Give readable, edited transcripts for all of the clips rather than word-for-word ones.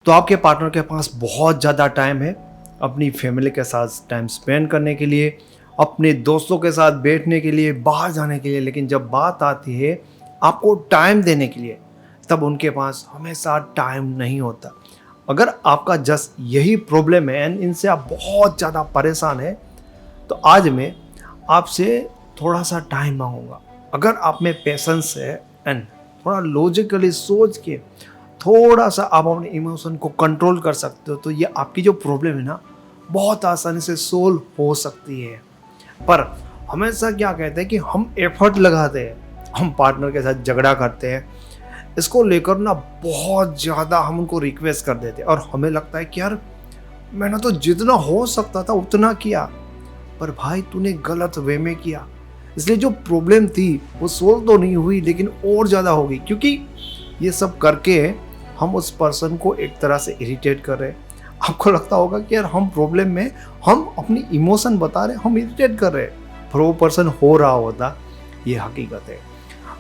तो आपके पार्टनर के पास बहुत ज़्यादा टाइम है अपनी फैमिली के साथ टाइम स्पेंड करने के लिए, अपने दोस्तों के साथ बैठने के लिए, बाहर जाने के लिए, लेकिन जब बात आती है आपको टाइम देने के लिए, तब उनके पास हमेशा टाइम नहीं होता। अगर आपका जस्ट यही प्रॉब्लम है एंड इनसे आप बहुत ज़्यादा परेशान हैं, तो आज मैं आपसे थोड़ा सा टाइम मांगूंगा। अगर आप में पेशेंस है एंड थोड़ा लॉजिकली सोच के थोड़ा सा आप अपने इमोशन को कंट्रोल कर सकते हो, तो ये आपकी जो प्रॉब्लम है ना, बहुत आसानी से सोल्व हो सकती है। पर हमेशा क्या कहते हैं कि हम एफर्ट लगाते हैं, हम पार्टनर के साथ झगड़ा करते हैं, इसको लेकर ना बहुत ज़्यादा हम उनको रिक्वेस्ट कर देते हैं और हमें लगता है कि यार मैंने तो जितना हो सकता था उतना किया, पर भाई तूने गलत वे में किया, इसलिए जो प्रॉब्लम थी वो सोल्व तो नहीं हुई लेकिन और ज़्यादा हो गई। क्योंकि ये सब करके हम उस पर्सन को एक तरह से इरिटेट कर रहे हैं। आपको लगता होगा कि यार हम प्रॉब्लम में हम अपनी इमोशन बता रहे हैं, हम इरिटेट कर रहे हैं, पर वो पर्सन हो रहा होता, ये हकीकत है।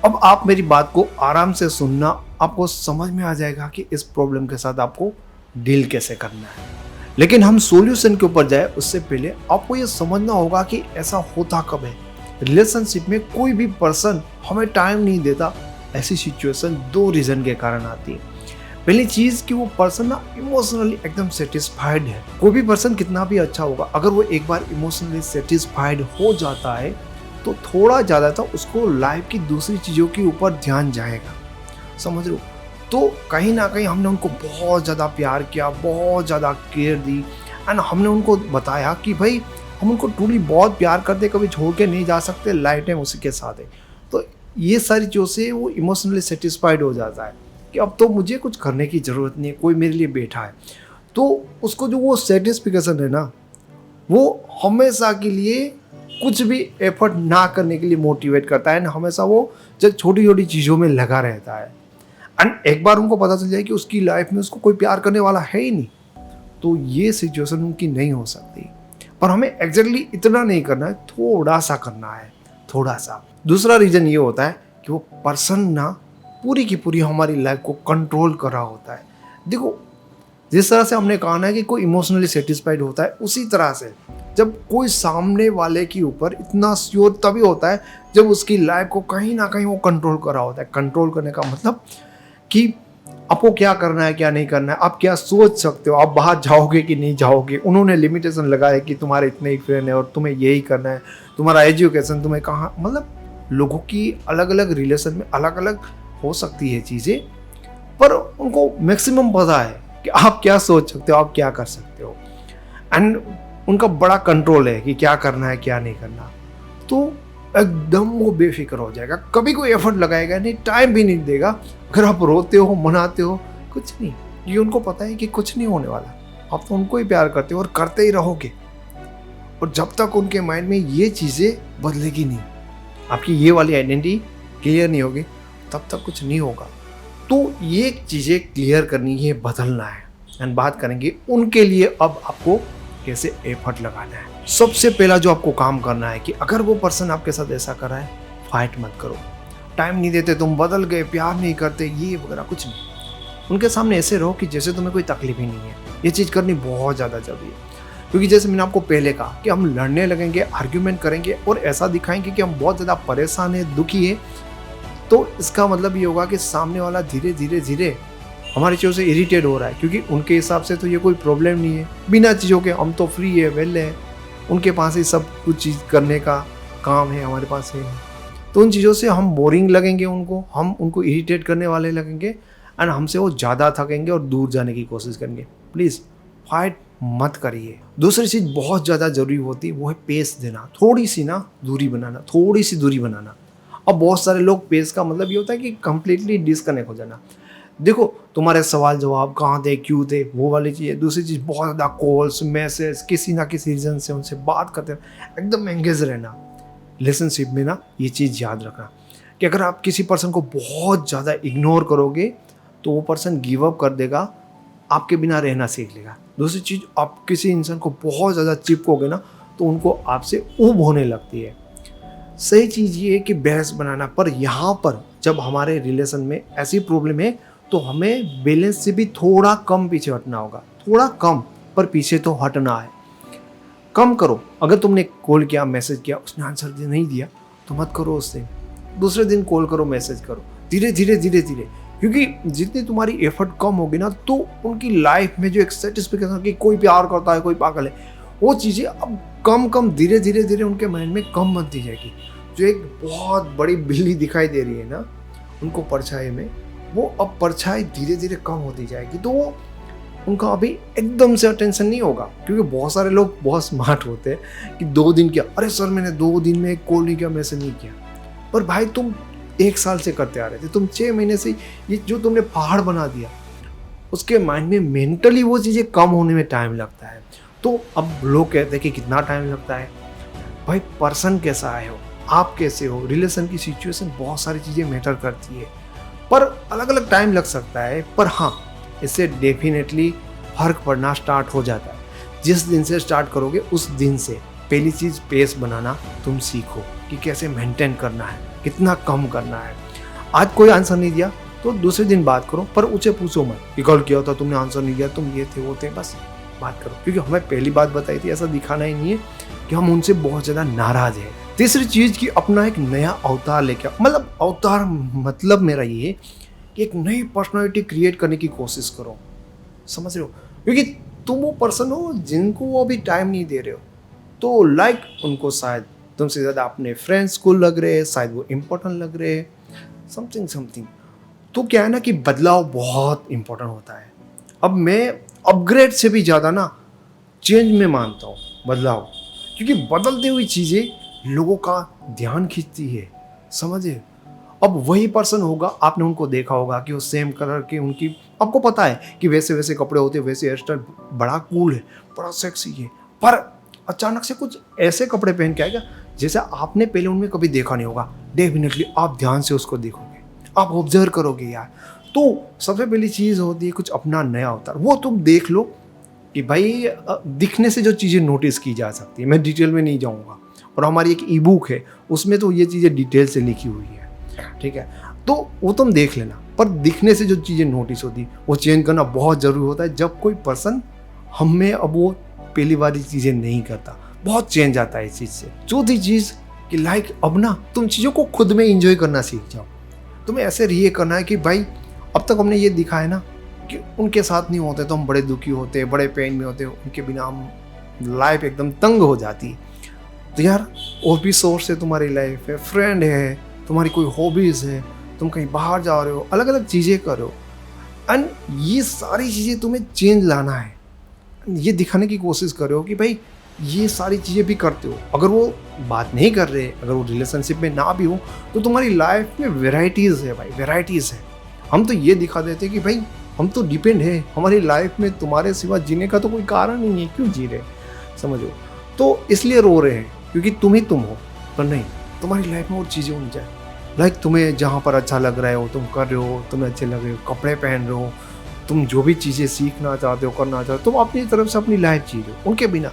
अब आप मेरी बात को आराम से सुनना, आपको समझ में आ जाएगा कि इस प्रॉब्लम के साथ आपको डील कैसे करना है। लेकिन हम सॉल्यूशन के ऊपर जाए उससे पहले आपको ये समझना होगा कि ऐसा होता कब है। रिलेशनशिप में कोई भी पर्सन हमें टाइम नहीं देता, ऐसी सिचुएशन दो रीज़न के कारण आती है। पहली चीज़ कि वो पर्सन ना इमोशनली एकदम सेटिस्फाइड है। कोई भी पर्सन कितना भी अच्छा होगा, अगर वो एक बार इमोशनली सेटिस्फाइड हो जाता है तो थोड़ा ज़्यादा था उसको लाइफ की दूसरी चीज़ों के ऊपर ध्यान जाएगा। समझ रहे हो? तो कहीं ना कहीं हमने उनको बहुत ज़्यादा प्यार किया, बहुत ज़्यादा केयर दी एंड हमने उनको बताया कि भाई हम उनको ट्रूली बहुत प्यार करते, कभी छोड़ के नहीं जा सकते, लाइफ टाइम उसी के साथ है। तो ये सारी चीज़ों से वो इमोशनली सेटिस्फाइड हो जाता है कि अब तो मुझे कुछ करने की ज़रूरत नहीं है, कोई मेरे लिए बैठा है। तो उसको जो वो सेटिस्फिकेशन है ना, वो हमेशा के लिए कुछ भी एफर्ट ना करने के लिए मोटिवेट करता है, हमेशा वो जब छोटी छोटी चीज़ों में लगा रहता है। एंड एक बार उनको पता चल जाए कि उसकी लाइफ में उसको कोई प्यार करने वाला है ही नहीं, तो ये सिचुएशन उनकी नहीं हो सकती। पर हमें एग्जैक्टली इतना नहीं करना है, थोड़ा सा करना है, थोड़ा सा। दूसरा रीज़न ये होता है कि वो पर्सन ना पूरी की पूरी हमारी लाइफ को कंट्रोल कर रहा होता है। देखो, जिस तरह से हमने कहा ना कि कोई इमोशनली सेटिस्फाइड होता है, उसी तरह से जब कोई सामने वाले के ऊपर इतना श्योर तभी होता है जब उसकी लाइफ को कहीं ना कहीं वो कंट्रोल कर रहा होता है। कंट्रोल करने का मतलब कि आपको क्या करना है, क्या नहीं करना है, आप क्या सोच सकते हो, आप बाहर जाओगे कि नहीं जाओगे। उन्होंने लिमिटेशन लगाया कि तुम्हारे इतने ही फ्रेंड है और तुम्हें यही करना है, तुम्हारा एजुकेशन तुम्हें कहाँ, मतलब लोगों की अलग अलग रिलेशन में अलग अलग हो सकती है चीज़ें, पर उनको मैक्सिमम पता है कि आप क्या सोच सकते हो, आप क्या कर सकते हो। एंड उनका बड़ा कंट्रोल है कि क्या करना है, क्या नहीं करना। तो एकदम वो बेफिक्र हो जाएगा, कभी कोई एफर्ट लगाएगा नहीं, टाइम भी नहीं देगा। अगर आप रोते हो, मनाते हो, कुछ नहीं, ये उनको पता है कि कुछ नहीं होने वाला। आप तो उनको ही प्यार करते हो और करते ही रहोगे। और जब तक उनके माइंड में ये चीज़ें बदलेगी नहीं, आपकी ये वाली आइडेंटिटी क्लियर नहीं होगी, तब तक कुछ नहीं होगा। तो ये चीज़ें क्लियर करनी है, बदलना है। एंड बात करेंगे उनके लिए अब आपको कैसे एफर्ट लगाना है। सबसे पहला जो आपको काम करना है कि अगर वो पर्सन आपके साथ ऐसा कर रहा है, फाइट मत करो। टाइम नहीं देते, तुम बदल गए, प्यार नहीं करते, ये वगैरह कुछ नहीं। उनके सामने ऐसे रहो कि जैसे तुम्हें कोई तकलीफ ही नहीं है। ये चीज़ करनी बहुत ज़्यादा जरूरी है, क्योंकि जैसे मैंने आपको पहले कहा कि हम लड़ने लगेंगे, आर्ग्यूमेंट करेंगे और ऐसा दिखाएंगे कि हम बहुत ज़्यादा परेशान हैं, दुखी है, तो इसका मतलब ये होगा कि सामने वाला धीरे धीरे धीरे हमारी चीज़ों से इरिटेट हो रहा है, क्योंकि उनके हिसाब से तो ये कोई प्रॉब्लम नहीं है, बिना चीज़ों के हम तो फ्री है, वेल है, उनके पास ही सब कुछ चीज़ करने का काम है, हमारे पास है। तो उन चीज़ों से हम बोरिंग लगेंगे उनको, हम उनको इरिटेट करने वाले लगेंगे एंड हमसे वो ज़्यादा थकेंगे और दूर जाने की कोशिश करेंगे। प्लीज़ फाइट मत करिए। दूसरी चीज़ बहुत ज़्यादा ज़रूरी होती है, वो है पेस देना, थोड़ी सी ना दूरी बनाना, थोड़ी सी दूरी बनाना। अब बहुत सारे लोग पेस का मतलब ये होता है कि कंप्लीटली डिस्कनेक्ट हो जाना। देखो, तुम्हारे सवाल जवाब कहाँ थे, क्यों थे, वो वाली चीज़ है। दूसरी चीज़ बहुत ज़्यादा कॉल्स, मैसेज, किसी ना किसी रीज़न से उनसे बात करते हैं, एकदम एंगेज रहना। रिलेशनशिप में ना ये चीज़ याद रखना कि अगर आप किसी पर्सन को बहुत ज़्यादा इग्नोर करोगे तो वो पर्सन गिव अप कर देगा, आपके बिना रहना सीख लेगा। दूसरी चीज़, आप किसी इंसान को बहुत ज़्यादा चिपकोगे ना तो उनको आपसे ऊब होने लगती है। सही चीज़ ये है कि बहस बनाना, पर यहाँ पर जब हमारे रिलेशन में ऐसी प्रॉब्लम है तो हमें बैलेंस से भी थोड़ा कम पीछे हटना होगा, थोड़ा कम, पर पीछे तो हटना है। कम करो। अगर तुमने कॉल किया, मैसेज किया, उसने आंसर नहीं दिया तो मत करो उससे, दूसरे दिन कॉल करो, मैसेज करो, धीरे धीरे धीरे धीरे। क्योंकि जितनी तुम्हारी एफर्ट कम होगी ना, तो उनकी लाइफ में जो एक सेटिस्फेक्शन कि कोई प्यार करता है, कोई पागल है, वो चीज़ें अब कम कम धीरे धीरे धीरे उनके माइंड में कम बनती जाएगी। जो एक बहुत बड़ी बिल्ली दिखाई दे रही है ना उनको परछाई में, वो अब परछाई धीरे धीरे कम होती जाएगी। तो वो उनका अभी एकदम से अटेंशन नहीं होगा। क्योंकि बहुत सारे लोग बहुत स्मार्ट होते हैं कि 2 दिन किया, अरे सर मैंने 2 दिन में कॉल नहीं किया, मैसेज नहीं किया। पर भाई तुम 1 साल से करते आ रहे थे, तुम 6 महीने से ये जो तुमने पहाड़ बना दिया, उसके माइंड में मेंटली वो चीज़ें कम होने में टाइम लगता है। तो अब लोग कहते हैं कि कितना टाइम लगता है। भाई पर्सन कैसा है, हो आप कैसे हो, रिलेशन की सिचुएशन, बहुत सारी चीज़ें मैटर करती है, पर अलग अलग टाइम लग सकता है। पर हाँ, इससे डेफिनेटली फर्क पड़ना स्टार्ट हो जाता है। जिस दिन से स्टार्ट करोगे उस दिन से पहली चीज़ पेस बनाना तुम सीखो कि कैसे मेंटेन करना है, कितना कम करना है। आज कोई आंसर नहीं दिया तो दूसरे दिन बात करो, पर उसे पूछो मत कि कल किया था तुमने, आंसर नहीं दिया, तुम ये थे वो थे, बस बात करो। क्योंकि हमें पहली बात बताई थी, ऐसा दिखाना ही नहीं है कि हम उनसे बहुत ज़्यादा नाराज हैं। तीसरी चीज़ कि अपना एक नया अवतार लेकर, मतलब अवतार मतलब मेरा ये है कि एक नई पर्सनालिटी क्रिएट करने की कोशिश करो, समझ रहे हो? क्योंकि तुम वो पर्सन हो जिनको वो अभी टाइम नहीं दे रहे हो, तो लाइक उनको शायद तुमसे ज़्यादा अपने फ्रेंड्स को लग रहे हैं, शायद वो इम्पोर्टेंट लग रहे हैं, समथिंग। तो क्या है ना कि बदलाव बहुत इम्पोर्टेंट होता है। अब मैं अपग्रेड से भी ज़्यादा ना चेंज में मानता हूँ बदलाव, क्योंकि बदलती हुई चीज़ें लोगों का ध्यान खींचती है, समझे? अब वही पर्सन होगा, आपने उनको देखा होगा कि वो सेम कलर के, उनकी आपको पता है कि वैसे वैसे कपड़े होते, वैसे हेयर स्टाइल, बड़ा कूल है, बड़ा सेक्सी है, पर अचानक से कुछ ऐसे कपड़े पहन के आएगा जैसे आपने पहले उनमें कभी देखा नहीं होगा। डेफिनेटली आप ध्यान से उसको देखोगे, आप ऑब्जर्व करोगे यार। तो सबसे पहली चीज़ होती है कुछ अपना नया अवतार, वो तुम देख लो कि भाई दिखने से जो चीज़ें नोटिस की जा सकती है, मैं डिटेल में नहीं जाऊँगा, और हमारी एक ई बुक है उसमें तो ये चीज़ें डिटेल से लिखी हुई है, ठीक है? तो वो तुम देख लेना। पर दिखने से जो चीज़ें नोटिस होती वो चेंज करना बहुत ज़रूरी होता है। जब कोई पर्सन हमें अब वो पहली बारी चीज़ें नहीं करता, बहुत चेंज आता है इस चीज़ से। चौथी चीज़ कि लाइक अब ना तुम चीज़ों को खुद में इंजॉय करना सीख जाओ। तुम्हें ऐसे रिएक्ट करना है कि भाई अब तक हमने ये दिखा है ना कि उनके साथ नहीं होते तो हम बड़े दुखी होते, बड़े पेन में होते, उनके बिना हम लाइफ एकदम तंग हो जाती। तो यार और भी सोर्स है, तुम्हारी लाइफ है, फ्रेंड है, तुम्हारी कोई हॉबीज़ है, तुम कहीं बाहर जा रहे हो, अलग अलग चीज़ें करो, एंड ये सारी चीज़ें तुम्हें चेंज लाना है। ये दिखाने की कोशिश करो कि भाई ये सारी चीज़ें भी करते हो। अगर वो बात नहीं कर रहे, अगर वो रिलेशनशिप में ना भी हो, तो तुम्हारी लाइफ में वेराइटीज़ है भाई, वेराइटीज़ है। हम तो ये दिखा देते कि भाई हम तो डिपेंड है, हमारी लाइफ में तुम्हारे सिवा जीने का तो कोई कारण नहीं है, क्यों जी रहे, समझो? तो इसलिए रो रहे हैं क्योंकि तुम ही तुम हो, पर नहीं, तुम्हारी लाइफ में और चीज़ें होनी चाहिए। लाइक तुम्हें जहाँ पर अच्छा लग रहा है वो तुम कर रहे हो, तुम्हें अच्छे लग रहे हो, कपड़े पहन रहे हो, तुम जो भी चीज़ें सीखना चाहते हो, करना चाहते हो, तुम अपनी तरफ से अपनी लाइफ जी रहे हो उनके बिना,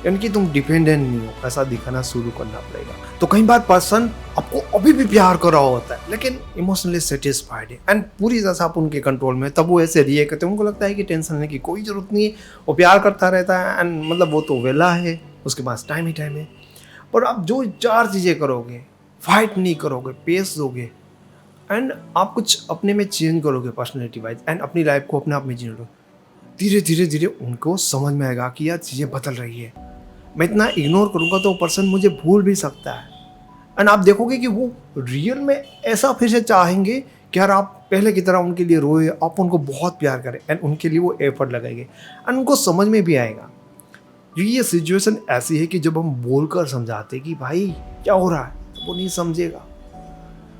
यानी कि तुम डिपेंडेंट नहीं हो, ऐसा दिखाना शुरू करना पड़ेगा। तो कई बार पर्सन आपको अभी भी प्यार कर रहा होता है लेकिन इमोशनली सेटिस्फाइड है एंड पूरी तरह से आप उनके कंट्रोल में, तब वो ऐसे रिएक्ट करते हैं। उनको लगता है कि टेंशन लेने की कोई ज़रूरत नहीं है, वो प्यार करता रहता है एंड मतलब वो तो वेला है, उसके पास टाइम ही टाइम है। पर आप जो 4 चीज़ें करोगे, फाइट नहीं करोगे, पेस दोगे एंड आप कुछ अपने में चेंज करोगे पर्सनैलिटी वाइज एंड अपनी लाइफ को अपने आप में जी लो, धीरे धीरे धीरे उनको समझ में आएगा कि यार चीज़ें बदल रही है। मैं इतना इग्नोर करूँगा तो वो पर्सन मुझे भूल भी सकता है एंड आप देखोगे कि वो रियल में ऐसा फिर से चाहेंगे कि यार आप पहले की तरह उनके लिए रोए, आप उनको बहुत प्यार करें एंड उनके लिए वो एफर्ट लगाएंगे एंड उनको समझ में भी आएगा। ये सिचुएशन ऐसी है कि जब हम बोलकर समझाते कि भाई क्या हो रहा है, तो वो नहीं समझेगा।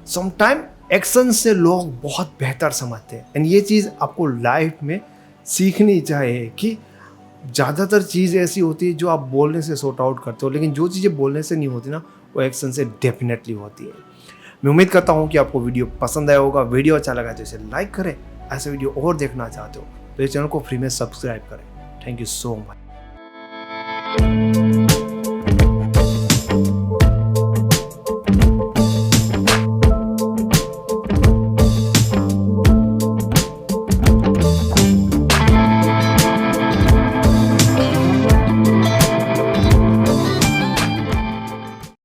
समटाइम एक्शन से लोग बहुत बेहतर समझते हैं एंड ये चीज़ आपको लाइफ में सीखनी चाहिए कि ज़्यादातर चीज़ ऐसी होती है जो आप बोलने से सॉर्ट आउट करते हो, लेकिन जो चीज़ें बोलने से नहीं होती ना वो एक्शन से डेफिनेटली होती है। मैं उम्मीद करता हूँ कि आपको वीडियो पसंद आया होगा। वीडियो अच्छा लगा तो इसे लाइक करें, ऐसे वीडियो और देखना चाहते हो तो इस चैनल को फ्री में सब्सक्राइब करें। Thank you so much.